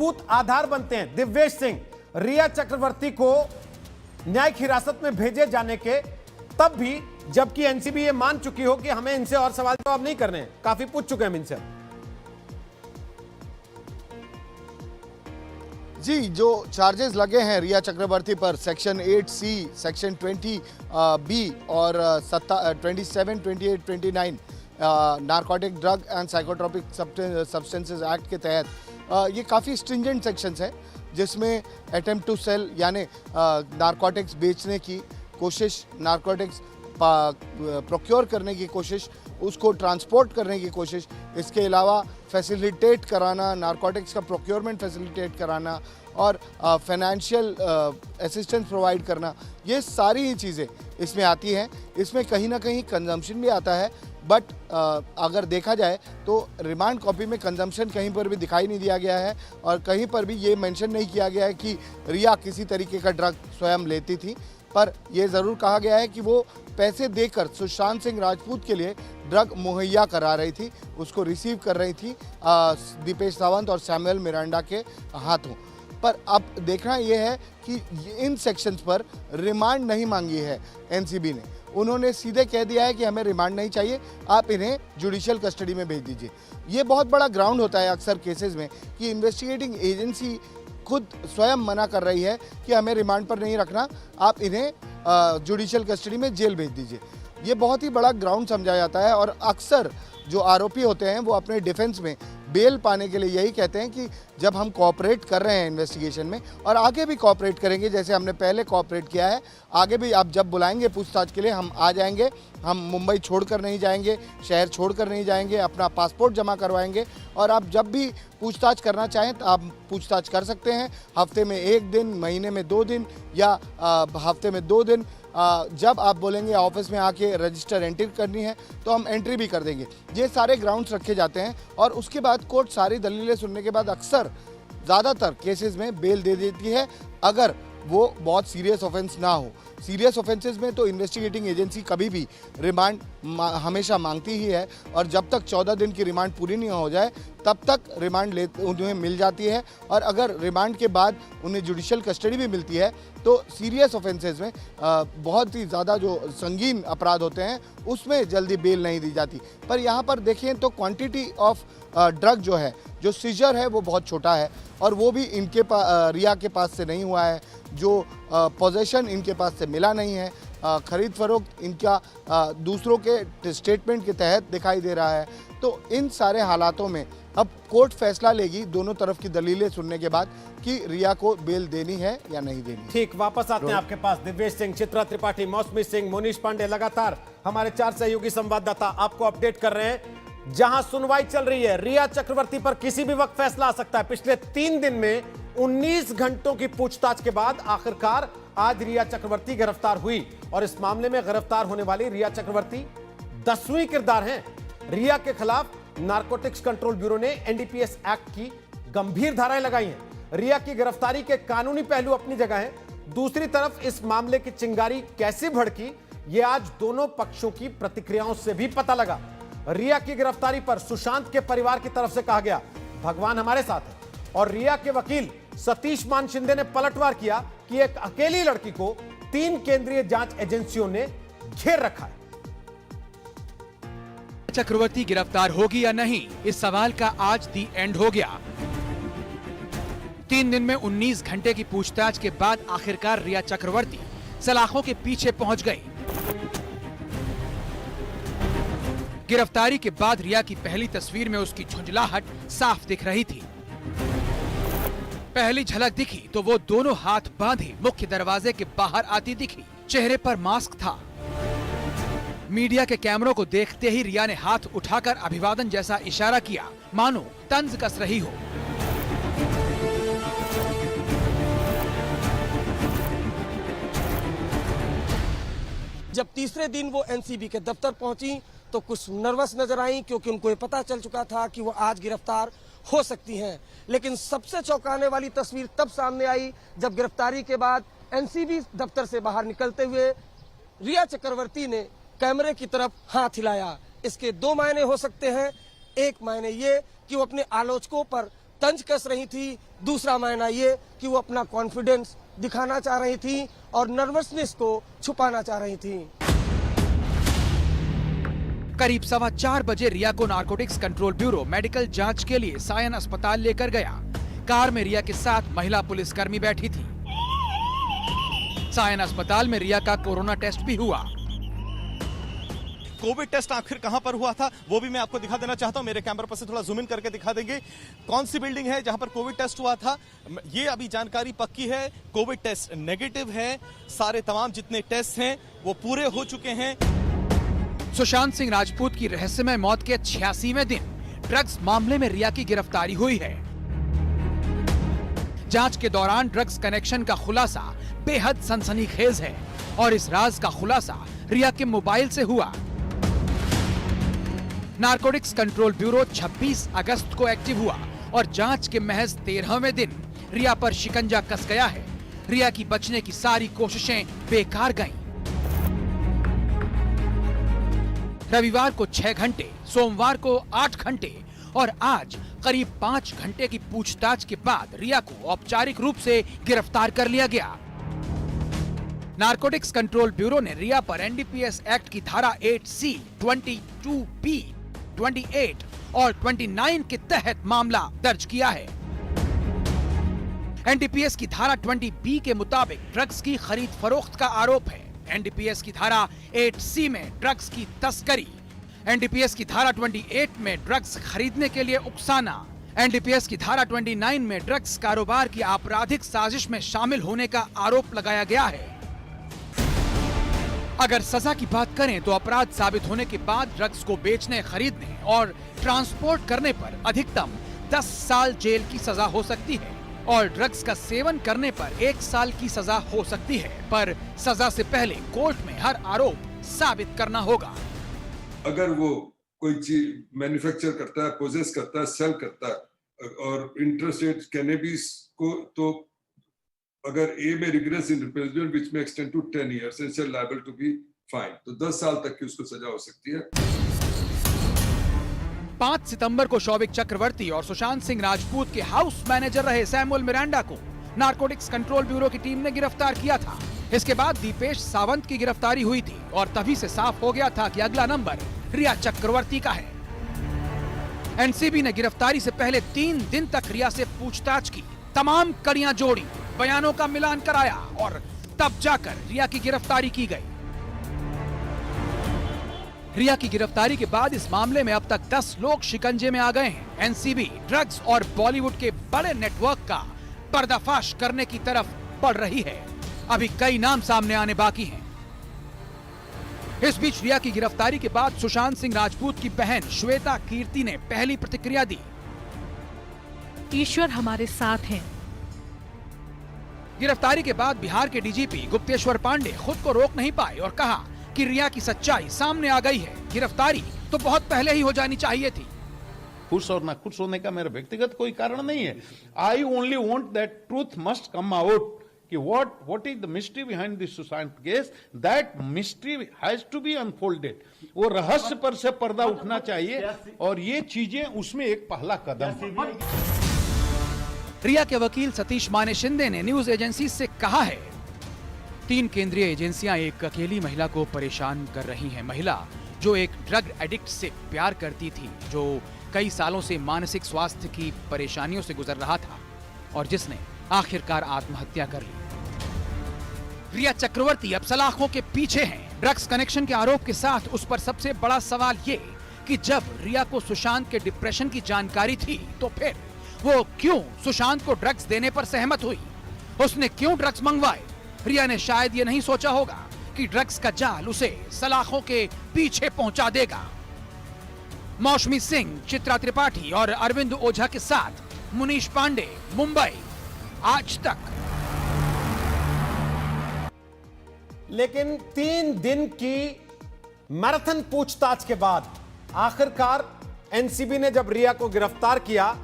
मजबूत आधार बनते हैं। दिव्येश सिंह, रिया चक्रवर्ती को न्यायिक हिरासत में भेजे जाने के तब भी जबकि एनसीबी ये मान चुकी हो कि हमें इनसे और सवाल जवाब नहीं करने, काफी पूछ चुके हैं हम इनसे। जी, जो चार्जेस लगे हैं रिया चक्रवर्ती पर सेक्शन 8C, सेक्शन 20B और 27, 28, 29 narcotic drug and psychotropic substances act के तहत ये काफ़ी स्ट्रिंजेंट सेक्शंस हैं, जिसमें अटेम्प्ट टू सेल यानी नारकोटिक्स बेचने की कोशिश, नारकोटिक्स प्रोक्योर करने की कोशिश, उसको ट्रांसपोर्ट करने की कोशिश, इसके अलावा फैसिलिटेट कराना, नारकोटिक्स का प्रोक्योरमेंट फैसिलिटेट कराना और फाइनेंशियल असिस्टेंस प्रोवाइड करना, ये सारी ही चीज़ें इसमें आती हैं। इसमें कहीं ना कहीं कंजम्पशन भी आता है, बट अगर देखा जाए तो रिमांड कॉपी में कंजम्पशन कहीं पर भी दिखाई नहीं दिया गया है और कहीं पर भी ये मेंशन नहीं किया गया है कि रिया किसी तरीके का ड्रग स्वयं लेती थी। पर यह ज़रूर कहा गया है कि वो पैसे देकर सुशांत सिंह राजपूत के लिए ड्रग मुहैया करा रही थी, उसको रिसीव कर रही थी दीपेश सावंत और सैमुअल मिरांडा के हाथों। पर अब देखना यह है कि इन सेक्शंस पर रिमांड नहीं मांगी है एनसीबी ने। उन्होंने सीधे कह दिया है कि हमें रिमांड नहीं चाहिए, आप इन्हें जुडिशियल कस्टडी में भेज दीजिए। ये बहुत बड़ा ग्राउंड होता है अक्सर केसेस में कि इन्वेस्टिगेटिंग एजेंसी खुद स्वयं मना कर रही है कि हमें रिमांड पर नहीं रखना, आप इन्हें जुडिशियल कस्टडी में जेल भेज दीजिए। ये बहुत ही बड़ा ग्राउंड समझा जाता है और अक्सर जो आरोपी होते हैं वो अपने डिफेंस में बेल पाने के लिए यही कहते हैं कि जब हम कोऑपरेट कर रहे हैं इन्वेस्टिगेशन में और आगे भी कोऑपरेट करेंगे, जैसे हमने पहले कोऑपरेट किया है, आगे भी आप जब बुलाएंगे पूछताछ के लिए हम आ जाएंगे, हम मुंबई छोड़कर नहीं जाएंगे, शहर छोड़कर नहीं जाएंगे, अपना पासपोर्ट जमा करवाएंगे और आप जब भी पूछताछ करना चाहें तो आप पूछताछ कर सकते हैं। हफ्ते में 1 दिन, महीने में 2 दिन या हफ्ते में 2 दिन, जब आप बोलेंगे ऑफिस में आके रजिस्टर एंट्री करनी है तो हम एंट्री भी कर देंगे। ये सारे ग्राउंड्स रखे जाते हैं और उसके बाद कोर्ट सारी दलीलें सुनने के बाद अक्सर ज़्यादातर केसेस में बेल दे देती है, अगर वो बहुत सीरियस ऑफेंस ना हो। सीरियस ऑफेंसेस में तो इन्वेस्टिगेटिंग एजेंसी कभी भी रिमांड हमेशा मांगती ही है और जब तक 14 दिन की रिमांड पूरी नहीं हो जाए तब तक रिमांड उन्हें मिल जाती है और अगर रिमांड के बाद उन्हें जुडिशियल कस्टडी भी मिलती है तो सीरियस ऑफेंसेस में बहुत ही ज़्यादा जो संगीन अपराध होते हैं उसमें जल्दी बेल नहीं दी जाती। पर यहाँ पर देखें तो क्वांटिटी ऑफ ड्रग जो है, जो सीजर है वो बहुत छोटा है और वो भी इनके रिया के पास से नहीं हुआ है, जो पोजेशन इनके पास से मिला नहीं है, खरीद फरोख्त इनका दूसरों के स्टेटमेंट के तहत दिखाई दे रहा है। तो इन सारे हालातों में अब कोर्ट फैसला लेगी दोनों तरफ की दलीलें सुनने के बाद कि रिया को बेल देनी है या नहीं देनी। ठीक, वापस आते हैं आपके पास। दिव्येश सिंह, चित्रा त्रिपाठी, मौसमी सिंह, मोनीश पांडे, लगातार हमारे 4 सहयोगी संवाददाता आपको अपडेट कर रहे हैं। जहां सुनवाई चल रही है, रिया चक्रवर्ती पर किसी भी वक्त फैसला आ सकता है। पिछले 3 दिन में 19 घंटों की पूछताछ के बाद आखिरकार आज रिया चक्रवर्ती गिरफ्तार हुई और इस मामले में गिरफ्तार होने वाली रिया चक्रवर्ती 10वीं किरदार हैं। रिया के खिलाफ नारकोटिक्स कंट्रोल ब्यूरो ने एनडीपीएस एक्ट की गंभीर धाराएं लगाई हैं। रिया की गिरफ्तारी के कानूनी पहलू अपनी जगह हैं, दूसरी तरफ इस मामले की चिंगारी कैसे भड़की, यह आज दोनों पक्षों की प्रतिक्रियाओं से भी पता लगा। रिया की गिरफ्तारी पर सुशांत के परिवार की तरफ से कहा गया, भगवान हमारे साथ है, और रिया के वकील सतीश मान शिंदे ने पलटवार किया कि एक अकेली लड़की को 3 केंद्रीय जांच एजेंसियों ने घेर रखा है। चक्रवर्ती गिरफ्तार होगी या नहीं, इस सवाल का आज दी एंड हो गया। 3 दिन में 19 घंटे की पूछताछ के बाद आखिरकार रिया चक्रवर्ती सलाखों के पीछे पहुंच गई। गिरफ्तारी के बाद रिया की पहली तस्वीर में उसकी झुंझलाहट साफ दिख रही थी। पहली झलक दिखी तो वो दोनों हाथ बांधे मुख्य दरवाजे के बाहर आती दिखी, चेहरे पर मास्क था। मीडिया के कैमरों को देखते ही रिया ने हाथ उठाकर अभिवादन जैसा इशारा किया, मानो तंज कस रही हो। जब तीसरे दिन वो एनसीबी के दफ्तर पहुंची तो कुछ नर्वस नजर आई, क्योंकि उनको ये पता चल चुका था कि वो आज गिरफ्तार हो सकती हैं। लेकिन सबसे चौंकाने वाली तस्वीर तब सामने आई जब गिरफ्तारी के बाद एनसीबी दफ्तर से बाहर निकलते हुए रिया चक्रवर्ती ने कैमरे की तरफ हाथ हिलाया। इसके 2 मायने हो सकते हैं। एक मायने ये कि वो अपने आलोचकों पर तंज कस रही थी, दूसरा मायना ये कि वो अपना कॉन्फिडेंस दिखाना चाह रही थी और नर्वसनेस को छुपाना चाह रही थी। करीब 4:15 बजे रिया को नारकोटिक्स कंट्रोल ब्यूरो मेडिकल जांच के लिए सायन अस्पताल लेकर गया। कार में रिया के साथ महिला पुलिसकर्मी बैठी थी। सायन अस्पताल में रिया का कोरोना टेस्ट भी हुआ। कोविड टेस्ट आखिर कहां पर हुआ था वो भी मैं आपको दिखा देना चाहता हूं। मेरे कैमरा पर से थोड़ा जूम इन करके दिखा देंगे कौन सी बिल्डिंग है जहां पर कोविड टेस्ट हुआ था। ये अभी जानकारी पक्की है, कोविड टेस्ट नेगेटिव है। सारे तमाम जितने टेस्ट हैं वो पूरे हो चुके हैं। सुशांत सिंह राजपूत की रहस्यमय मौत के 86वें दिन ड्रग्स मामले में रिया की गिरफ्तारी हुई है। जांच के दौरान ड्रग्स कनेक्शन का खुलासा बेहद सनसनीखेज है और इस राज का खुलासा रिया के मोबाइल से हुआ। नारकोटिक्स कंट्रोल ब्यूरो 26 अगस्त को एक्टिव हुआ और जांच के महज 13वें दिन रिया पर शिकंजा कस गया है। रिया की बचने की सारी कोशिशें बेकार गईं। रविवार को 6 घंटे, सोमवार को 8 घंटे और आज करीब 5 घंटे की पूछताछ के बाद रिया को औपचारिक रूप से गिरफ्तार कर लिया गया। नारकोटिक्स कंट्रोल ब्यूरो ने रिया पर एनडीपीएस एक्ट की धारा 8C, 22B, 28 और 29 के तहत मामला दर्ज किया है। एनडीपीएस की धारा 20B के मुताबिक ड्रग्स की खरीद फरोख्त का आरोप है। एनडीपीएस की धारा 8C में ड्रग्स की तस्करी, एनडीपीएस की धारा 28 में ड्रग्स खरीदने के लिए उकसाना, एनडीपीएस की धारा 29 में ड्रग्स कारोबार की आपराधिक साजिश में शामिल होने का आरोप लगाया गया है। अगर सजा की बात करें तो अपराध साबित होने के बाद ड्रग्स को बेचने, खरीदने और ट्रांसपोर्ट करने पर अधिकतम 10 साल जेल की सजा हो सकती है और ड्रग्स का सेवन करने पर 1 साल की सजा हो सकती है, पर सजा से पहले कोर्ट में हर आरोप साबित करना होगा। अगर वो कोई चीज मैन्युफैक्चर करता है, पोजेस करता है, सेल करता है और इंटरस्टेट कैनेबिस को, तो अगर ए में रिग्रेस इन रिप्रेजेंट विच में extend to 10 years and is liable to be fined, तो 10 साल तक की उसको सजा हो सकती है। 5 सितंबर को शौविक चक्रवर्ती और सुशांत सिंह राजपूत के हाउस मैनेजर रहे सैमुअल मिरांडा को नारकोटिक्स कंट्रोल ब्यूरो की टीम ने गिरफ्तार किया था। इसके बाद दीपेश सावंत की गिरफ्तारी हुई थी और तभी से साफ हो गया था कि अगला नंबर रिया चक्रवर्ती का है। एनसीबी ने गिरफ्तारी से पहले 3 दिन तक रिया से पूछताछ की, तमाम कड़ियां जोड़ी, बयानों का मिलान कराया और तब जाकर रिया की गिरफ्तारी की गई। रिया की गिरफ्तारी के बाद इस मामले में अब तक 10 लोग शिकंजे में आ गए हैं। एनसीबी ड्रग्स और बॉलीवुड के बड़े नेटवर्क का पर्दाफाश करने की तरफ बढ़ रही है। अभी कई नाम सामने आने बाकी हैं। इस बीच रिया की गिरफ्तारी के बाद सुशांत सिंह राजपूत की बहन श्वेता कीर्ति ने पहली प्रतिक्रिया दी। ईश्वर हमारे साथ हैं। गिरफ्तारी के बाद बिहार के डीजीपी गुप्तेश्वर पांडे खुद को रोक नहीं पाए और कहा कि रिया की सच्चाई सामने आ गई है। गिरफ्तारी तो बहुत पहले ही हो जानी चाहिए थी। खुश और ना खुश होने का मेरा व्यक्तिगत कोई कारण नहीं है। I only want that truth must come out कि what is the mystery behind this Sushant case, that mystery has to be unfolded. वो रहस्य पर से पर्दा उठना चाहिए और ये चीजें उसमें एक पहला कदम है। रिया के वकील सतीश माने शिंदे ने न्यूज एजेंसी से कहा है, 3 केंद्रीय एजेंसियां एक अकेली महिला को परेशान कर रही हैं। महिला जो एक ड्रग एडिक्ट से प्यार करती थी, जो कई सालों से मानसिक स्वास्थ्य की परेशानियों से गुजर रहा था और जिसने आखिरकार आत्महत्या कर ली। रिया चक्रवर्ती अब सलाखों के पीछे हैं। ड्रग्स कनेक्शन के आरोप के साथ उस पर सबसे बड़ा सवाल ये कि जब रिया को सुशांत के डिप्रेशन की जानकारी थी तो फिर वो क्यों सुशांत को ड्रग्स देने पर सहमत हुई? उसने क्यों ड्रग्स मंगवाए? रिया ने शायद ये नहीं सोचा होगा कि ड्रग्स का जाल उसे सलाखों के पीछे पहुंचा देगा। मौसमी सिंह, चित्रा त्रिपाठी और अरविंद ओझा के साथ मुनीश पांडे, मुंबई, आज तक। लेकिन 3 दिन की मैराथन पूछताछ के बाद आखिरकार एनसीबी ने जब रिया को गिरफ्तार किया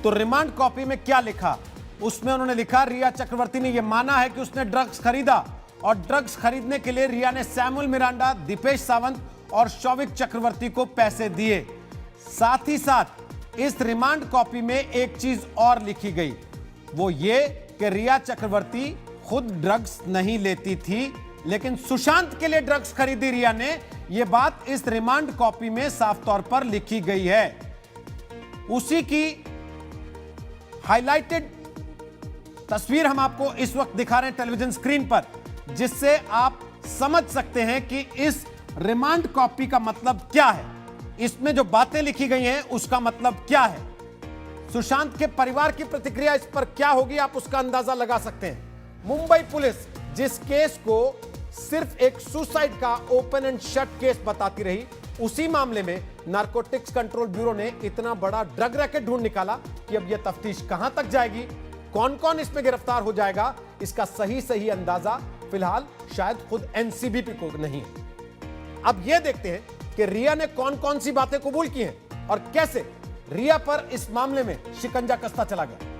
तो रिमांड कॉपी में क्या लिखा? उसमें उन्होंने लिखा, रिया चक्रवर्ती ने यह माना है कि उसने ड्रग्स खरीदा और ड्रग्स खरीदने के लिए रिया ने सैमुअल मिरांडा, दीपेश सावंत और शौविक चक्रवर्ती को पैसे दिए। साथ ही साथ इस रिमांड कॉपी में एक चीज और लिखी गई, वो ये कि रिया चक्रवर्ती खुद ड्रग्स नहीं लेती थी, लेकिन सुशांत के लिए ड्रग्स खरीदी रिया ने। यह बात इस रिमांड कॉपी में साफ तौर पर लिखी गई है। उसी की हाइलाइटेड तस्वीर हम आपको इस वक्त दिखा रहे हैं टेलीविजन स्क्रीन पर, जिससे आप समझ सकते हैं कि इस रिमांड कॉपी का मतलब क्या है, इसमें जो बातें लिखी गई हैं उसका मतलब क्या है। सुशांत के परिवार की प्रतिक्रिया इस पर क्या होगी, आप उसका अंदाजा लगा सकते हैं। मुंबई पुलिस जिस केस को सिर्फ एक सुसाइड का ओपन एंड शट केस बताती रही, उसी मामले में नारकोटिक्स कंट्रोल ब्यूरो ने इतना बड़ा ड्रग रैकेट ढूंढ निकाला कि अब यह तफ्तीश कहां तक जाएगी, कौन कौन इसमें गिरफ्तार हो जाएगा, इसका सही अंदाजा फिलहाल शायद खुद एनसीबी को नहीं है। अब यह देखते हैं कि रिया ने कौन कौन सी बातें कबूल की हैं और कैसे रिया पर इस मामले में शिकंजा कसता चला गया।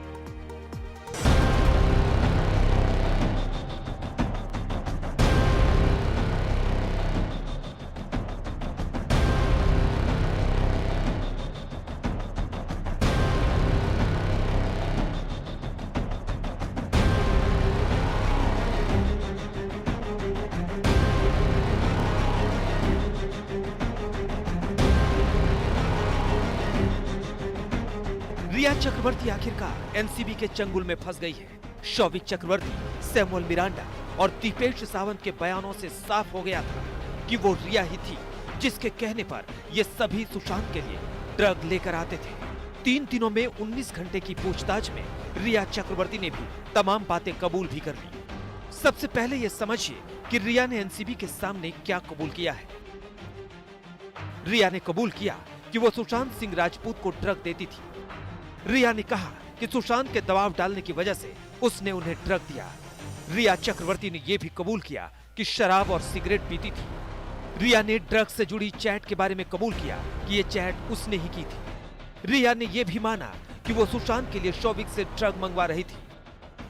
रिया चक्रवर्ती आखिरकार एनसीबी के चंगुल में फंस गई है। शौविक चक्रवर्ती, सैमुअल मिरांडा और दीपेश सावंत के बयानों से साफ हो गया था कि वो रिया ही थी जिसके कहने पर ये सभी सुशांत के लिए ड्रग लेकर आते थे। 3 दिनों में 19 घंटे की पूछताछ में रिया चक्रवर्ती ने भी तमाम बातें कबूल भी कर ली। सबसे पहले ये समझिए कि रिया ने एनसीबी के सामने क्या कबूल किया है। रिया ने कबूल किया कि वो सुशांत सिंह राजपूत को ड्रग देती थी। रिया ने कहा कि सुशांत के दबाव डालने की वजह से उसने उन्हें ड्रग दिया। रिया चक्रवर्ती ने यह भी कबूल किया कि शराब और सिगरेट पीती थी। रिया ने ड्रग से जुड़ी चैट के बारे में कबूल किया कि ये चैट उसने ही की थी। रिया ने यह भी माना कि वो सुशांत के लिए शौविक से ड्रग मंगवा रही थी।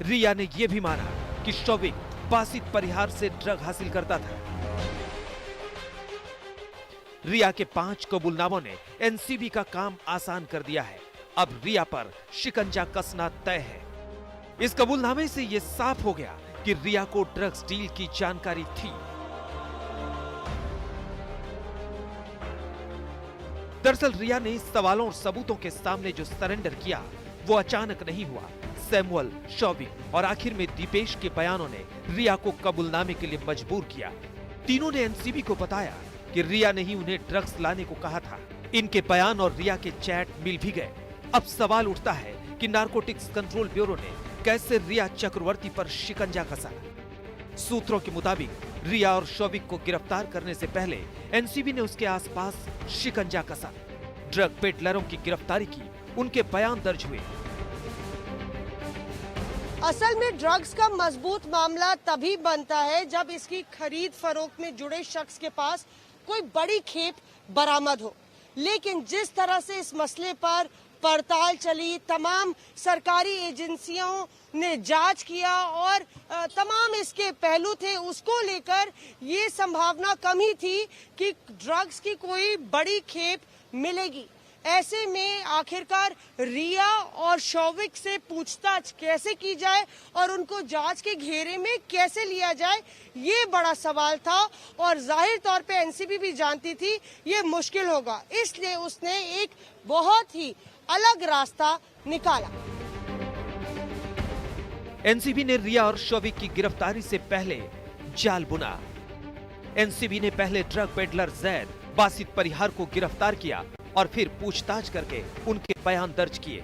रिया ने यह भी माना कि शौविक बासित परिहार से ड्रग हासिल करता था। रिया के 5 कबूलनामों ने एनसीबी का काम आसान कर दिया है। अब रिया पर शिकंजा कसना तय है। इस कबूलनामे से यह साफ हो गया कि रिया को ड्रग्स डील की जानकारी थी। दरअसल रिया ने सवालों और सबूतों के सामने जो सरेंडर किया वो अचानक नहीं हुआ। सैमुअल, शौविक और आखिर में दीपेश के बयानों ने रिया को कबूलनामे के लिए मजबूर किया। तीनों ने एनसीबी को बताया कि रिया ने ही उन्हें ड्रग्स लाने को कहा था। इनके बयान और रिया के चैट मिल भी गए। अब सवाल उठता है कि नारकोटिक्स कंट्रोल ब्यूरो ने कैसे रिया चक्रवर्ती पर शिकंजा कसा। सूत्रों के मुताबिक रिया और शौविक को गिरफ्तार करने से पहले एनसीबी ने उसके आसपास शिकंजा कसा। ड्रग पेडलरों की गिरफ्तारी की, उनके बयान दर्ज हुए। असल में ड्रग्स का मजबूत मामला तभी बनता है जब इसकी खरीद फरोख्त में जुड़े शख्स के पास कोई बड़ी खेप बरामद हो। लेकिन जिस तरह से इस मसले पर पड़ताल चली, तमाम सरकारी एजेंसियों ने जांच किया और तमाम इसके पहलू थे, उसको लेकर ये संभावना कम ही थी कि ड्रग्स की कोई बड़ी खेप मिलेगी। ऐसे में आखिरकार रिया और शौविक से पूछताछ कैसे की जाए और उनको जांच के घेरे में कैसे लिया जाए, ये बड़ा सवाल था और जाहिर तौर पे एनसीबी भी जानती थी ये मुश्किल होगा, इसलिए उसने एक बहुत ही अलग रास्ता निकाला। एनसीबी ने रिया और शौविक की गिरफ्तारी से पहले जाल बुना। एनसीबी ने पहले ड्रग पेडलर जैद, बासित परिहार को गिरफ्तार किया और फिर पूछताछ करके उनके बयान दर्ज किए,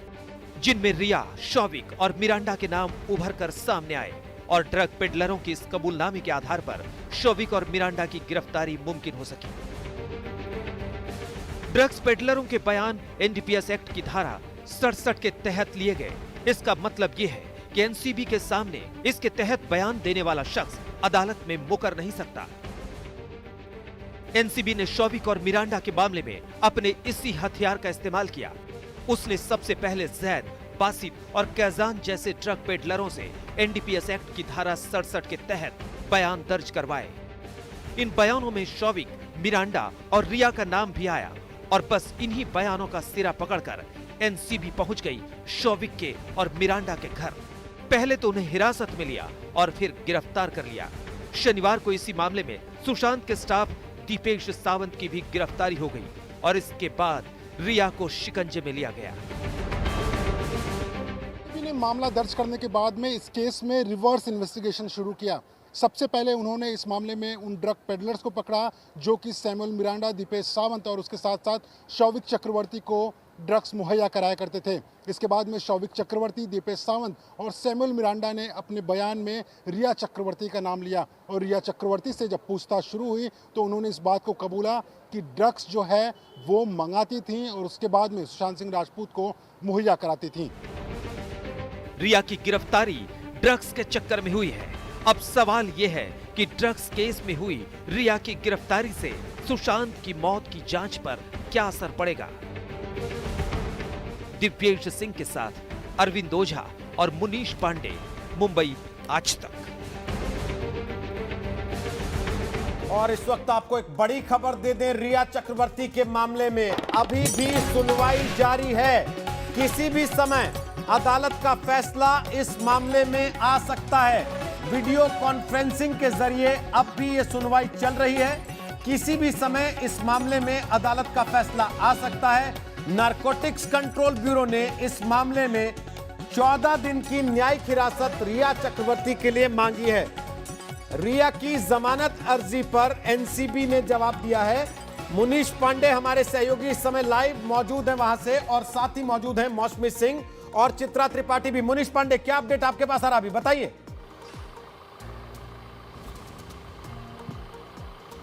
जिनमें रिया, शौविक और मिरांडा के नाम उभर कर सामने आए और ड्रग पेडलरों के इस कबूलनामे के आधार पर शौविक और मिरांडा की गिरफ्तारी मुमकिन हो सकी। ड्रग्स पेडलरों के बयान एनडीपीएस एक्ट की धारा 67 के तहत लिए गए। इसका मतलब ये है कि एनसीबी के सामने इसके तहत बयान देने वाला शख्स अदालत में मुकर नहीं सकता। एनसीबी ने शौविक और मिरांडा के मामले में अपने इसी हथियार का इस्तेमाल किया। उसने सबसे पहले जैद, बासित और कैजान जैसे ड्रग पेडलरों से एनडीपीएस एक्ट की धारा 67 के तहत बयान दर्ज करवाए। इन बयानों में शौविक, मिरांडा और रिया का नाम भी आया और बस इन्हीं बयानों का सिरा पकड़कर एनसीबी पहुंच गई शौविक के और मिरांडा के घर। पहले तो उन्हें हिरासत में लिया और फिर गिरफ्तार कर लिया। शनिवार को इसी मामले में सुशांत के स्टाफ दीपेश सावंत की भी गिरफ्तारी हो गई और इसके बाद रिया को शिकंजे में लिया गया। ने मामला दर्ज करने के बाद में इस केस में रिवर्स इन्वेस्टिगेशन शुरू किया। सबसे पहले उन्होंने इस मामले में उन ड्रग पेडलर्स को पकड़ा जो कि सैमुअल मिरांडा, दीपेश सावंत और उसके साथ साथ शौविक चक्रवर्ती को ड्रग्स मुहैया कराया करते थे। इसके बाद में शौविक चक्रवर्ती, दीपेश सावंत और सैमुअल मिरांडा ने अपने बयान में रिया चक्रवर्ती का नाम लिया और रिया चक्रवर्ती से जब पूछताछ शुरू हुई तो उन्होंने इस बात को कबूला कि ड्रग्स जो है वो मंगाती थीं और उसके बाद में सुशांत सिंह राजपूत को मुहैया कराती थीं। रिया की गिरफ्तारी ड्रग्स के चक्कर में हुई है। अब सवाल ये है कि ड्रग्स केस में हुई रिया की गिरफ्तारी से सुशांत की मौत की जांच पर क्या असर पड़ेगा। दिव्येश सिंह के साथ अरविंद ओझा और मुनीश पांडे, मुंबई आज तक। और इस वक्त आपको एक बड़ी खबर दे दें, रिया चक्रवर्ती के मामले में अभी भी सुनवाई जारी है। किसी भी समय अदालत का फैसला इस मामले में आ सकता है। वीडियो कॉन्फ्रेंसिंग के जरिए अब भी ये सुनवाई चल रही है। किसी भी समय इस मामले में अदालत का फैसला आ सकता है। नारकोटिक्स कंट्रोल ब्यूरो ने इस मामले में 14 दिन की न्यायिक हिरासत रिया चक्रवर्ती के लिए मांगी है। रिया की जमानत अर्जी पर एनसीबी ने जवाब दिया है। मुनीश पांडे हमारे सहयोगी इस समय लाइव मौजूद हैं वहां से, और साथ ही मौजूद हैं मौसमी सिंह और चित्रा त्रिपाठी भी। मुनीश पांडे, क्या अपडेट आपके पास आ रहा, अभी बताइए।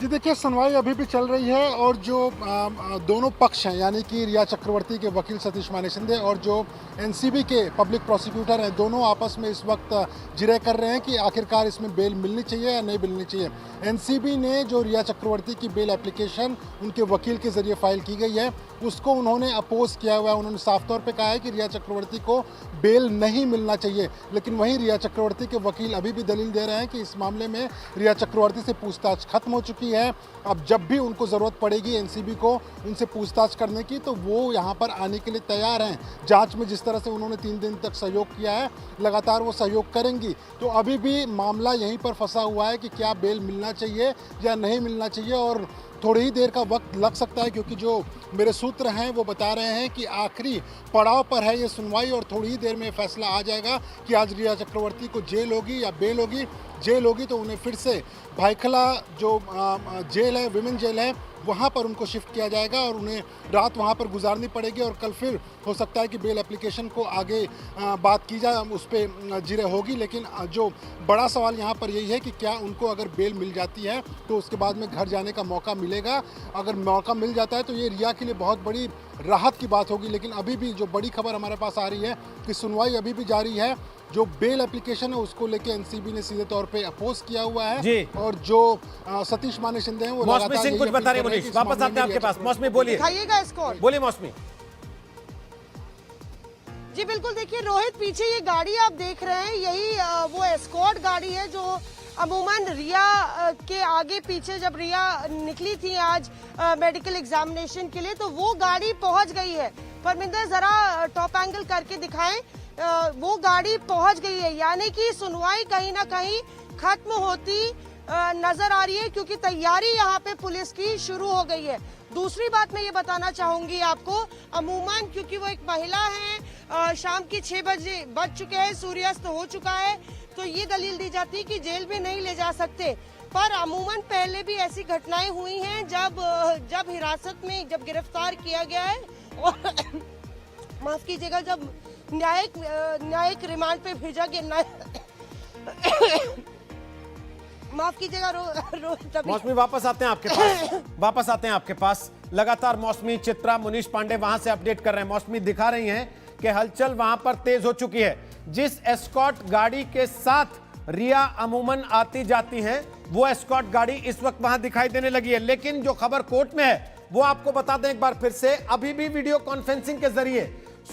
जी देखिए, सुनवाई अभी भी चल रही है और जो दोनों पक्ष हैं यानी कि रिया चक्रवर्ती के वकील सतीश माने शिंदे और जो एनसीबी के पब्लिक प्रोसिक्यूटर हैं, दोनों आपस में इस वक्त जिरह कर रहे हैं कि आखिरकार इसमें बेल मिलनी चाहिए या नहीं मिलनी चाहिए। एनसीबी ने जो रिया चक्रवर्ती की बेल एप्लीकेशन उनके वकील के जरिए फाइल की गई है उसको उन्होंने अपोज किया हुआ है। उन्होंने साफ तौर पे कहा है कि रिया चक्रवर्ती को बेल नहीं मिलना चाहिए। लेकिन वहीं रिया चक्रवर्ती के वकील अभी भी दलील दे रहे हैं कि इस मामले में रिया चक्रवर्ती से पूछताछ खत्म हो चुकी है। अब जब भी उनको ज़रूरत पड़ेगी एनसीबी को उनसे पूछताछ करने की तो वो यहाँ पर आने के लिए तैयार हैं। जांच में जिस तरह से उन्होंने 3 दिन तक सहयोग किया है, लगातार वो सहयोग करेंगी। तो अभी भी मामला यहीं पर फंसा हुआ है कि क्या बेल मिलना चाहिए या नहीं मिलना चाहिए, और थोड़ी ही देर का वक्त लग सकता है क्योंकि जो मेरे सूत्र हैं वो बता रहे हैं कि आखिरी पड़ाव पर है ये सुनवाई और थोड़ी ही देर में फैसला आ जाएगा कि आज रिया चक्रवर्ती को जेल होगी या बेल होगी। जेल होगी तो उन्हें फिर से भाईखला जो जेल है, विमेन जेल है, वहाँ पर उनको शिफ्ट किया जाएगा और उन्हें रात वहाँ पर गुजारनी पड़ेगी और कल फिर हो सकता है कि बेल एप्लीकेशन को आगे बात की जाए, उस पर जिरह होगी। लेकिन जो बड़ा सवाल यहाँ पर यही है कि क्या उनको अगर बेल मिल जाती है तो उसके बाद में घर जाने का मौका मिलेगा। अगर मौका मिल जाता है तो ये रिया के लिए बहुत बड़ी राहत की बात होगी। लेकिन अभी भी जो बड़ी खबर हमारे पास आ रही है कि सुनवाई अभी भी जारी है। जो बेल एप्लीकेशन है उसको लेके एनसीबी ने सीधे तौर पे अपोज किया हुआ है और जो सतीश माने शिंदे हैं वो मौसमी सिंह कुछ बता रहे हैं। मुनीश, वापस आते हैं आपके पास। मौसमी बोलिए, दिखाइएगा स्कोर। बोलिए मौसमी। जी बिल्कुल, देखिए रोहित, पीछे ये गाड़ी आप देख रहे हैं यही वो एस्कॉर्ट गाड़ी है जो अमूमन रिया के आगे पीछे जब रिया निकली थी आज मेडिकल एग्जामिनेशन के लिए तो वो गाड़ी पहुंच गई है। परमिंदर जरा टॉप एंगल करके दिखाएं, वो गाड़ी पहुंच गई है, यानी कि सुनवाई कहीं ना कहीं खत्म होती नजर आ रही है क्योंकि तैयारी यहाँ पे पुलिस की शुरू हो गई है। दूसरी बात मैं ये बताना चाहूंगी आपको, अमूमन क्योंकि वो एक महिला है, शाम के 6 बजे बज चुके हैं, सूर्यास्त हो चुका है, तो ये दलील दी जाती है कि जेल में नहीं ले जा सकते। पर अमूमन पहले भी ऐसी घटनाएं हुई हैं जब हिरासत में जब गिरफ्तार किया गया है और माफ कीजिएगा जब न्यायिक रिमांड पे भेजा गया माफ कीजिएगा मौसमी, वापस आते हैं आपके पास। वापस आते हैं आपके पास। लगातार मौसमी, चित्रा, मुनीश पांडे वहां से अपडेट कर रहे हैं। मौसमी दिखा रही हैं कि हलचल वहां पर तेज हो चुकी है। जिस एस्कॉर्ट गाड़ी के साथ रिया अमूमन आती जाती हैं वो एस्कॉर्ट गाड़ी इस वक्त वहां दिखाई देने लगी है। लेकिन जो खबर कोर्ट में है वो आपको बता दें एक बार फिर से, अभी भी वीडियो कॉन्फ्रेंसिंग के जरिए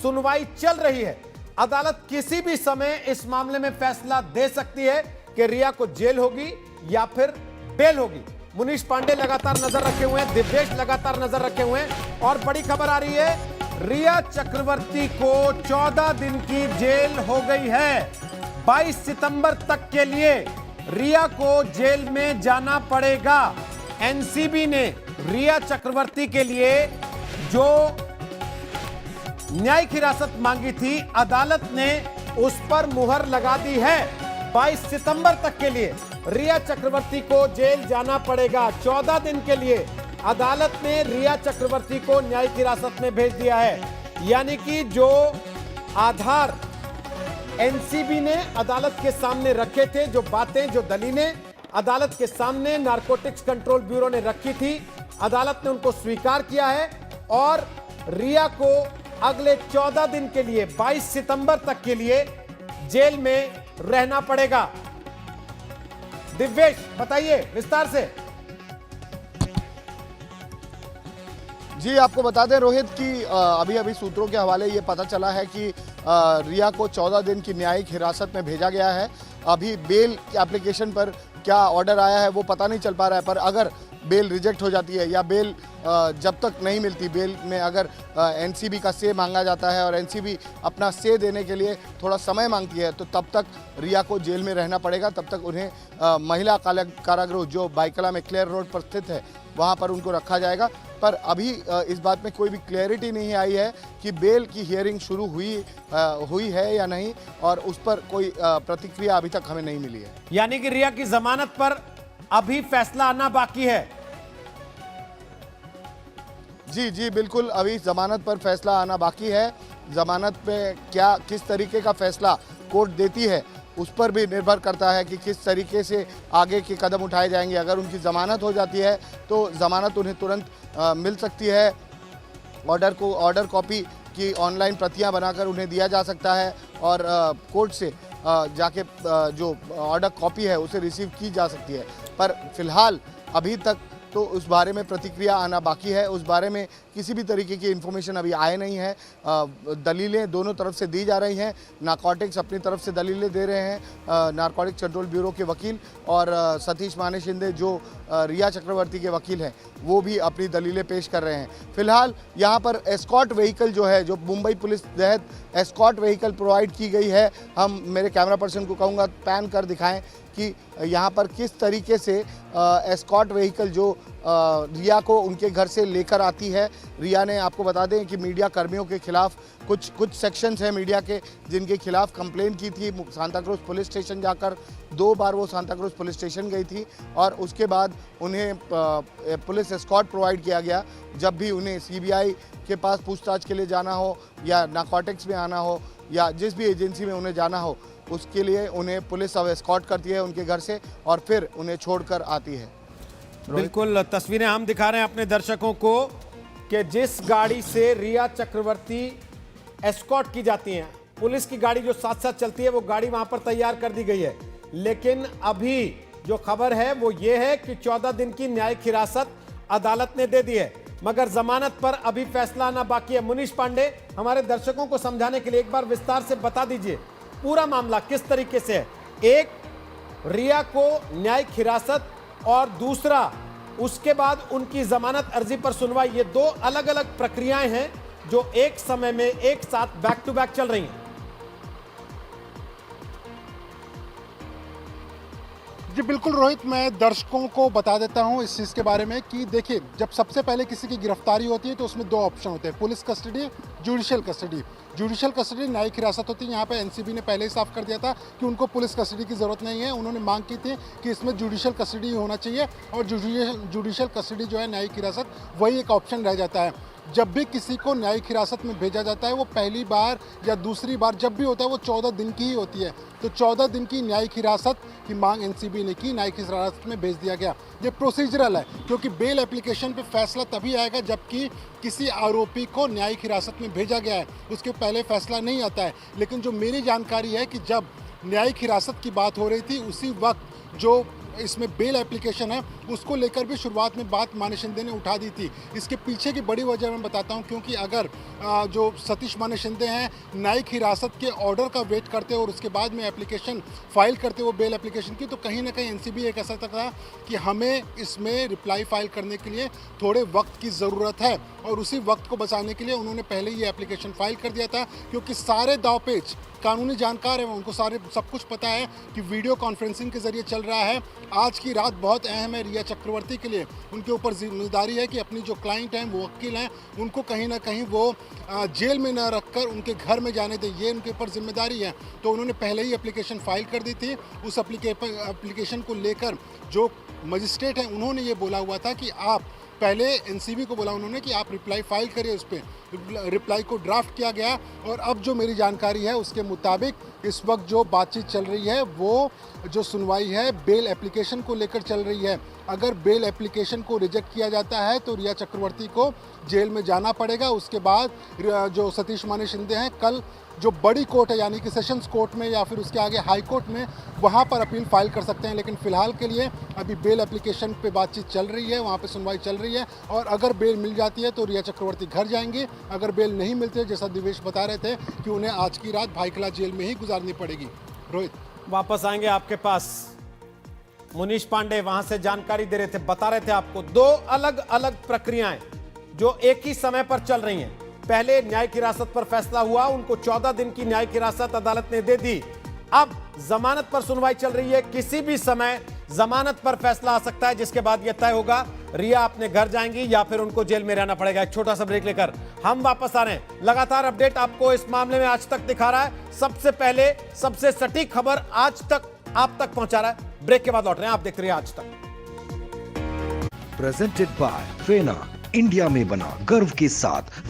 सुनवाई चल रही है। अदालत किसी भी समय इस मामले में फैसला दे सकती है कि रिया को जेल होगी या फिर बेल होगी। मुनीश पांडे लगातार नजर रखे हुए हैं, दिव्येश लगातार नजर रखे हुए हैं और बड़ी खबर आ रही है रिया चक्रवर्ती को 14 दिन की जेल हो गई है। 22 सितंबर तक के लिए रिया को जेल में जाना पड़ेगा। एनसीबी ने रिया चक्रवर्ती के लिए जो न्यायिक हिरासत मांगी थी, अदालत ने उस पर मुहर लगा दी है। 22 सितंबर तक के लिए रिया चक्रवर्ती को जेल जाना पड़ेगा। 14 दिन के लिए अदालत ने रिया चक्रवर्ती को न्यायिक हिरासत में भेज दिया है। यानी कि जो आधार एनसीबी ने अदालत के सामने रखे थे, जो बातें, जो दलीलें अदालत के सामने नारकोटिक्स कंट्रोल ब्यूरो ने रखी थी, अदालत ने उनको स्वीकार किया है और रिया को अगले 14 दिन के लिए 22 सितंबर तक के लिए जेल में रहना पड़ेगा। दिव्येश, बताइए विस्तार से। जी, आपको बता दें रोहित कि अभी सूत्रों के हवाले ये पता चला है कि रिया को 14 दिन की न्यायिक हिरासत में भेजा गया है। अभी बेल के एप्लीकेशन पर क्या ऑर्डर आया है वो पता नहीं चल पा रहा है, पर अगर बेल रिजेक्ट हो जाती है या बेल जब तक नहीं मिलती, बेल में अगर एनसीबी का से मांगा जाता है और एनसीबी अपना से देने के लिए थोड़ा समय मांगती है, तो तब तक रिया को जेल में रहना पड़ेगा। तब तक उन्हें महिला कारागृह जो बाइकला में क्लेयर रोड पर स्थित है वहाँ पर उनको रखा जाएगा। पर अभी इस बात में कोई भी क्लैरिटी नहीं आई है कि बेल की हियरिंग शुरू हुई है या नहीं, और उस पर कोई प्रतिक्रिया अभी तक हमें नहीं मिली है। यानी कि रिया की जमानत पर अभी फैसला आना बाकी है। जी बिल्कुल, अभी जमानत पर फैसला आना बाकी है। जमानत पे क्या किस तरीके का फैसला कोर्ट देती है उस पर भी निर्भर करता है कि किस तरीके से आगे के कदम उठाए जाएंगे। अगर उनकी जमानत हो जाती है तो जमानत उन्हें तुरंत मिल सकती है। ऑर्डर कॉपी की ऑनलाइन प्रतियां बनाकर उन्हें दिया जा सकता है और कोर्ट से जाके जो ऑर्डर कॉपी है उसे रिसीव की जा सकती है। पर फिलहाल अभी तक तो उस बारे में प्रतिक्रिया आना बाकी है। उस बारे में किसी भी तरीके की इन्फॉर्मेशन अभी आए नहीं है। दलीलें दोनों तरफ से दी जा रही हैं। नारकोटिक्स अपनी तरफ से दलीलें दे रहे हैं, नारकोटिक्स कंट्रोल ब्यूरो के वकील, और सतीश माने शिंदे जो रिया चक्रवर्ती के वकील हैं वो भी अपनी दलीलें पेश कर रहे हैं। फिलहाल यहाँ पर एस्कॉर्ट व्हीकल जो है, जो मुंबई पुलिस तहत एस्कॉर्ट व्हीकल प्रोवाइड की गई है, हम मेरे कैमरा पर्सन को कहूँगा पैन कर दिखाएं कि यहाँ पर किस तरीके से एस्कॉर्ट व्हीकल जो रिया को उनके घर से लेकर आती है। रिया ने, आपको बता दें कि मीडिया कर्मियों के खिलाफ कुछ सेक्शंस हैं मीडिया के जिनके खिलाफ कंप्लेन की थी। सांता क्रूज पुलिस स्टेशन जाकर 2 बार वो सांता क्रूज पुलिस स्टेशन गई थी और उसके बाद उन्हें पुलिस एस्कॉर्ट प्रोवाइड किया गया। जब भी उन्हें सीबीआई के पास पूछताछ के लिए जाना हो या नारकोटिक्स में आना हो या जिस भी एजेंसी में उन्हें जाना हो, उसके लिए उन्हें पुलिस अब एस्कॉर्ट करती है उनके घर से और फिर उन्हें छोड़कर आती है। बिल्कुल, तस्वीरें हम दिखा रहे हैं अपने दर्शकों को कि जिस गाड़ी से रिया चक्रवर्ती एस्कॉर्ट की जाती हैं, पुलिस की गाड़ी जो साथ साथ चलती है वो गाड़ी वहां पर तैयार कर दी गई है। लेकिन अभी जो खबर है वो ये है कि 14 दिन की न्यायिक हिरासत अदालत ने दे दी है, मगर जमानत पर अभी फैसला आना बाकी है। मुनीश पांडे, हमारे दर्शकों को समझाने के लिए एक बार विस्तार से बता दीजिए पूरा मामला किस तरीके से है। एक, रिया को न्यायिक हिरासत और दूसरा उसके बाद उनकी जमानत अर्जी पर सुनवाई, ये 2 अलग अलग प्रक्रियाएं हैं जो एक समय में एक साथ बैक टू बैक चल रही हैं। जी बिल्कुल रोहित, मैं दर्शकों को बता देता हूं इस चीज़ के बारे में कि देखिए, जब सबसे पहले किसी की गिरफ्तारी होती है तो उसमें 2 ऑप्शन होते हैं, police custody, judicial custody. Judicial custody न्यायिक हिरासत होती है। यहाँ पे एनसीबी ने पहले ही साफ कर दिया था कि उनको पुलिस कस्टडी की ज़रूरत नहीं है। उन्होंने मांग की थी कि इसमें जुडिशियल कस्टडी होना चाहिए और जुडिशियल कस्टडी जो है न्यायिक हिरासत, वही एक ऑप्शन रह जाता है। जब भी किसी को न्यायिक हिरासत में भेजा जाता है वो पहली बार या दूसरी बार जब भी होता है वो 14 दिन की ही होती है। तो 14 दिन की न्यायिक हिरासत की मांग एनसीबी ने की, न्यायिक हिरासत में भेज दिया गया। ये प्रोसीजरल है क्योंकि बेल एप्लीकेशन पे फैसला तभी आएगा जबकि किसी आरोपी को न्यायिक हिरासत में भेजा गया है, उसके पहले फैसला नहीं आता है। लेकिन जो मेरी जानकारी है कि जब न्यायिक हिरासत की बात हो रही थी उसी वक्त जो इसमें बेल एप्लीकेशन है उसको लेकर भी शुरुआत में बात माने शिंदे ने उठा दी थी। इसके पीछे की बड़ी वजह मैं बताता हूं, क्योंकि अगर जो सतीश माने शिंदे हैं न्यायिक हिरासत के ऑर्डर का वेट करते और उसके बाद में एप्लीकेशन फाइल करते वो बेल एप्लीकेशन की, तो कहीं ना कहीं एनसीबी एक ऐसा था कि हमें इसमें रिप्लाई फाइल करने के लिए थोड़े वक्त की ज़रूरत है, और उसी वक्त को बचाने के लिए उन्होंने पहले ही एप्लीकेशन फाइल कर दिया था। क्योंकि सारे दावपेच कानूनी जानकार है, उनको सब कुछ पता है कि वीडियो कॉन्फ्रेंसिंग के जरिए चल रहा है। आज की रात बहुत अहम है रिया चक्रवर्ती के लिए। उनके ऊपर जिम्मेदारी है कि अपनी जो क्लाइंट हैं, वो वकील हैं, उनको कहीं ना कहीं वो जेल में न रखकर उनके घर में जाने दें, ये उनके ऊपर जिम्मेदारी है। तो उन्होंने पहले ही एप्लीकेशन फाइल कर दी थी। उस एप्लीकेशन को लेकर जो मजिस्ट्रेट हैं उन्होंने ये बोला हुआ था कि आप पहले एनसीबी को बोला उन्होंने कि आप रिप्लाई फाइल करिए, उस पर रिप्लाई को ड्राफ्ट किया गया। और अब जो मेरी जानकारी है उसके मुताबिक इस वक्त जो बातचीत चल रही है वो जो सुनवाई है बेल एप्लीकेशन को लेकर चल रही है। अगर बेल एप्लीकेशन को रिजेक्ट किया जाता है तो रिया चक्रवर्ती को जेल में जाना पड़ेगा। उसके बाद जो सतीश माने शिंदे हैं कल जो बड़ी कोर्ट है यानी कि सेशंस कोर्ट में या फिर उसके आगे हाई कोर्ट में वहाँ पर अपील फाइल कर सकते हैं। लेकिन फिलहाल के लिए अभी बेल एप्लीकेशन पे बातचीत चल रही है, वहाँ पे सुनवाई चल रही है। और अगर बेल मिल जाती है तो रिया चक्रवर्ती घर जाएंगी। अगर बेल नहीं मिलती है, जैसा दिवेश बता रहे थे कि उन्हें आज की रात भाईखला जेल में ही गुजारनी पड़ेगी। रोहित, वापस आएंगे आपके पास। मुनीश पांडे वहां से जानकारी दे रहे थे, बता रहे थे आपको दो अलग अलग प्रक्रियाएं जो एक ही समय पर चल रही हैं। पहले न्यायिक हिरासत पर फैसला हुआ, उनको 14 दिन की न्यायिक हिरासत अदालत ने दे दी। अब जमानत पर सुनवाई चल रही है, किसी भी समय जमानत पर फैसला आ सकता है, जिसके बाद यह तय होगा रिया अपने घर जाएंगी या फिर उनको जेल में रहना पड़ेगा। एक छोटा सा ब्रेक लेकर हम वापस आ रहे हैं। लगातार अपडेट आपको इस मामले में आज तक दिखा रहा है। सबसे पहले सबसे सटीक खबर आज तक आप तक पहुंचा रहा है। ब्रेक के बाद लौट रहे हैं, आप देखते रहिए आज तक। प्रेजेंटेड बाय फेना, इंडिया में बना गर्व के साथ।